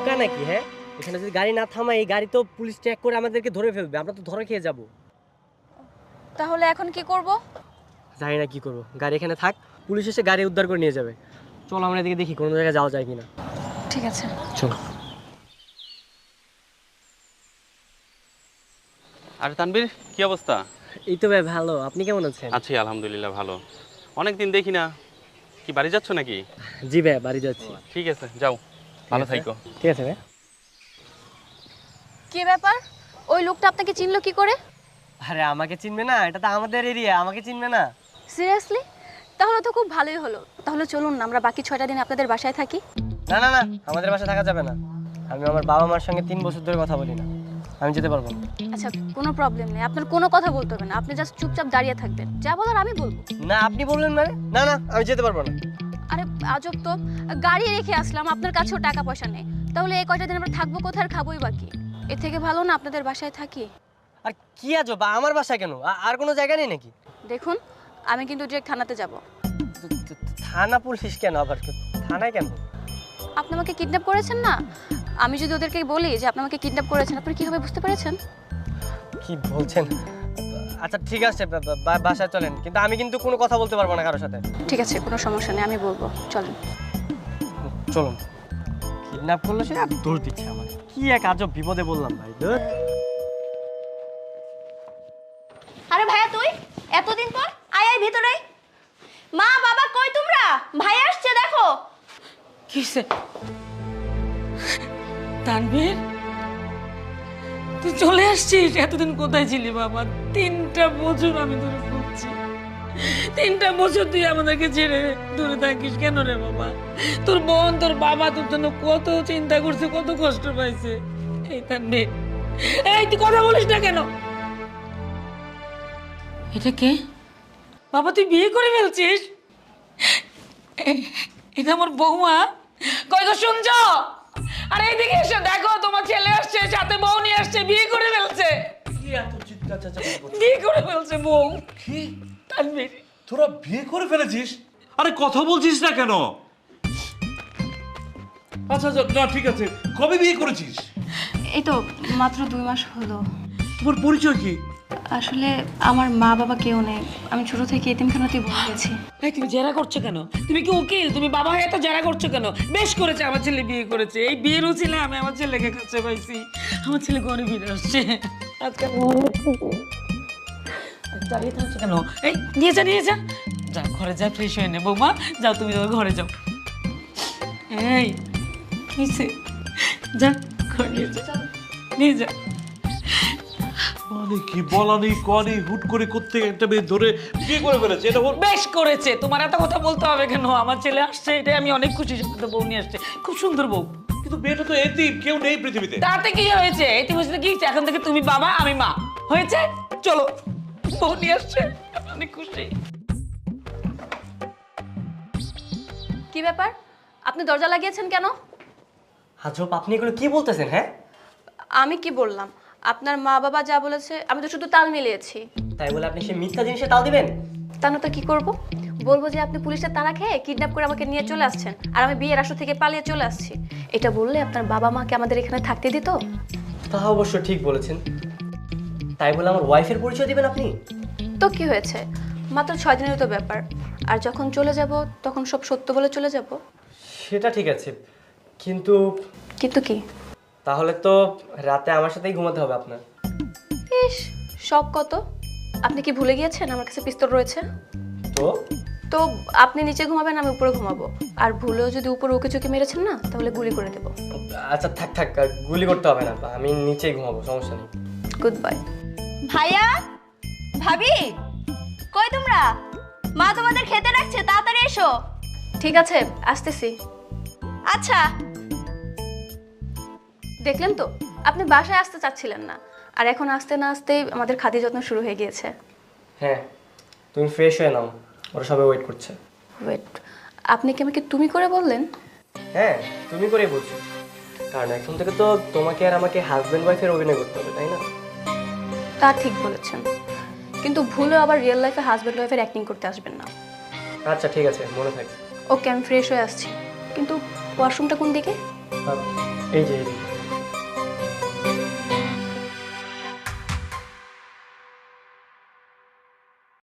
বোকা নাকি? হ্যাঁ, এখানে যদি গাড়ি না থামাই এই গাড়ি তো পুলিশ ট্র্যাক করে আমাদেরকে ধরে ফেলবে, আমরা তো ধরে খেয়ে যাব। তাহলে এখন কি করব? জানি না কি করবো, গাড়ি এখানে থাক, পুলিশ এসে গাড়ি উদ্ধার করে নিয়ে যাবে। চলো আমরা এদিকে দেখি কোনো জায়গায় যাওয়া যায় কিনা। ঠিক আছে, চলো। আরে তানবীর, কি অবস্থা? এই তো ভাই ভালো, আপনি কেমন আছেন? আছি আলহামদুলিল্লাহ ভালো। অনেকদিন দেখি না, কি বাড়ি যাচ্ছ নাকি? জি ভাই, বাড়ি যাচ্ছি। ঠিক আছে, যাও, ভালো থাইকো। ঠিক আছে ভাই। কি ব্যাপার? ওই লোকটা আপনাকে চিনলো কি করে? আরে আমাকে চিনবে না? এটা তো আমাদের এরিয়া, আমাকে চিনবে না? সিরিয়াসলি? তাহলে তো খুব ভালোই হলো। তাহলে চলুন না আমরা বাকি 6টা দিন আপনাদের বাসায় থাকি। না না না, আমাদের বাসায় থাকা যাবে না। আমি আমার বাবা মার সঙ্গে 3 বছর ধরে কথা বলি না, আমি যেতে পারবো না। আচ্ছা, কোনো প্রবলেম নেই, আপনার কোনো কথা বলতে হবে না, আপনি জাস্ট চুপচাপ দাঁড়িয়ে থাকবেন, যা বলার আমি বলবো। না আপনি বললেন মানে? না না, আমি যেতে পারবো না। আরে আজব তো, গাড়ি রেখে আসলাম, আপনার কাছেও টাকা পয়সা নেই, তাহলে এই কয়টা দিন আমরা থাকবো কোথায় আর খাবোই বাকি? এর থেকে ভালো না আপনাদের বাসায় থাকি। আর কি আজব, আমার বাসায় কেন? আর কোনো জায়গা নেই নাকি? দেখুন, আমি কিন্তু ডিরেক্ট থানাতে যাব। থানা পুলিশ কেন আবার? থানায় কেন? আপনি আমাকে কিডন্যাপ করেছেন না? আমি যদি ওদেরকে বলি যে আপনি আমাকে কিডন্যাপ করেছেন, আপনি কি হবে বুঝতে পেরেছেন? কি বলছেন? আচ্ছা ঠিক আছে, বাসায় চলেন, কিন্তু আমি কিন্তু কোনো কথা বলতে পারবো না কারোর সাথে। ঠিক আছে, কোনো সমস্যা নেই, আমি বলবো, চলেন। চলুন। কিডন্যাপ করলো সে আর দোষ দিচ্ছে আমার, কি এক আজব বিপদে বললাম ভাই। ধুর। আরে ভাইয়া তুই এতদিন পর আয় আয় ভিতরে। মা বাবা কই তোমরা? ভাই আসছে দেখো। কিসে? তানভীর, তুই চলে আসছিস? এতদিন কোথায় ছিলি বাবা? 3টা বছর আমি তোরে খুঁজছি, 3টা বছর তুই আমাদেরকে ছেড়ে দূরে থাকিস কেন রে বাবা? তোর বোন, তোর বাবা তোর জন্য কত চিন্তা করছে, কত কষ্ট পাইছে। এই তানভীর, এই তুই কথা বলিস না কেন? এটা কে বাবা? তুই বিয়ে করে ফেলছিস? এটা আমার বৌমা। কই গো, শুনছ? আরে এইদিকে এসে দেখো, তোমার ছেলে আসছে, সাথে বউ নিয়ে আসছে, বিয়ে করে ফেলছে। বিয়ে করে ফেলছে বউ। কি? তানভীর, তোরা বিয়ে করে ফেলেছিস? আরে কথা বলছিস না কেন? আচ্ছা আচ্ছা, না ঠিক আছে, কবে বিয়ে করেছিস? এই তো মাত্র 2 মাস হলো। তোমার পরিচয় কি? আসলে আমার মা বাবা কেউ নেই, আমি ছোট থেকে এতিমখানাতেই বড় হয়েছি। এই তুমি জেরা করছো কেন? তুমি কি উকিল? তুমি বাবা হয়ে তো জেরা করছো কেন? বেশ করেছে আমার ছেলে বিয়ে করেছে, এই বিয়ের উচিলে আমি আমার ছেলেকে কাছে পাইছি। আমার ছেলে গরিব আসছে আজকাল। দাঁড়িয়ে থাকছো কেন? এই নিয়ে যা, নিয়ে যা, যা ঘরে যা, ফ্রেশ হয়ে নে বৌমা। যাও তুমি ঘরে যাও। এই কিসে? যা ঘরে নিয়ে যা, নিয়ে যা। মানে কি বলা নেই কনি, হুট করে কোত্থেকে একটা মেয়ে ধরে বিয়ে করে ফেলেছে, এটা বল। বেশ করেছে, তোমার এত কথা বলতে হবে কেন? আমার ছেলে আসছে, এটাই আমি অনেক খুশি। সাথে বউ নিয়ে আসছে, খুব সুন্দর বউ। কিন্তু মেয়েটা তো এতিম, কেউ নেই পৃথিবীতে। তাতে কি হয়েছে? এটি বুঝতে কি, এখন থেকে তুমি বাবা আমি মা হয়েছে। চলো, বউ নিয়ে আসছে, আমি অনেক খুশি। কি ব্যাপার, আপনি দরজা লাগিয়েছেন কেন? আজব, আপনি এগুলো কি বলতেছেন? হ্যাঁ, আমি কি বললাম? আপনার মা বাবা যা বলেছে আমি তো শুধু তাল মিলিয়েছি। তাই বলে আপনি সে মিথ্যা জিনিসে তাল দিবেন? তা না তো কি করব? বলবো যে আপনি পুলিশের তাড়া খেয়ে কিডন্যাপ করে আমাকে নিয়ে চলে আসছেন, আর আমি বিয়ের আসর থেকে পালিয়ে চলে আসছি। এটা বললে আপনার বাবা মাকে আমাদের এখানে থাকতে দিত? তা অবশ্য ঠিক বলেছেন। তাই বলে আমার ওয়াইফের পরিচয় দিবেন আপনি? তো কি হয়েছে, মাত্র 6 দিনের তো ব্যাপার। আর যখন চলে যাব তখন সব সত্য বলে চলে যাব। সেটা ঠিক আছে, কিন্তু কিন্তু কি? তাহলে তো রাতে আমার সাথেই ঘুমাতে হবে আপনার। ইস, শখ কত! আপনি কি ভুলে গিয়েছেন আমার কাছে পিস্তল রয়েছে? তো তো আপনি নিচে ঘুমাবেন, আমি উপরে ঘুমাবো। আর ভুলেও যদি উপরে ওকে চোখে মেরেছেন না, তাহলে গুলি করে দেবো। আচ্ছা থাক থাক, গুলি করতে হবে না, আমি নিচেই ঘুমাবো, সমস্যা নেই। Good bye. ভাইয়া ভাবি কই তোমরা? মা তোমাদের খেতে রাখছে, তাড়াতাড়ি এসো। ঠিক আছে, আসতেছি। আচ্ছা। দেখলেন তো, আপনি বাসায় আসতে চাচ্ছিলেন না, আর এখন আসতে না আসতেই আমাদের খাতি যত্ন শুরু হয়ে গিয়েছে। হ্যাঁ, তুমি ফ্রেশ হয়ে নাও, ওরা সবাই ওয়েট করছে। ওয়েট, আপনি কি আমাকে তুমি করে বললেন? হ্যাঁ, তুমি করেই বলছো, কারণ এখন থেকে তো তোমাকে আর আমাকে হাজব্যান্ড ওয়াইফের অভিনয় করতে হবে, তাই না? তা ঠিক বলেছেন, কিন্তু ভুলেও আবার রিয়েল লাইফে হাজব্যান্ড ওয়াইফের অ্যাক্টিং করতে আসবেন না। আচ্ছা ঠিক আছে, মনে থাকবে। ওকে, আমি ফ্রেশ হয়ে আসছি, কিন্তু ওয়াশরুমটা কোন দিকে? এই যে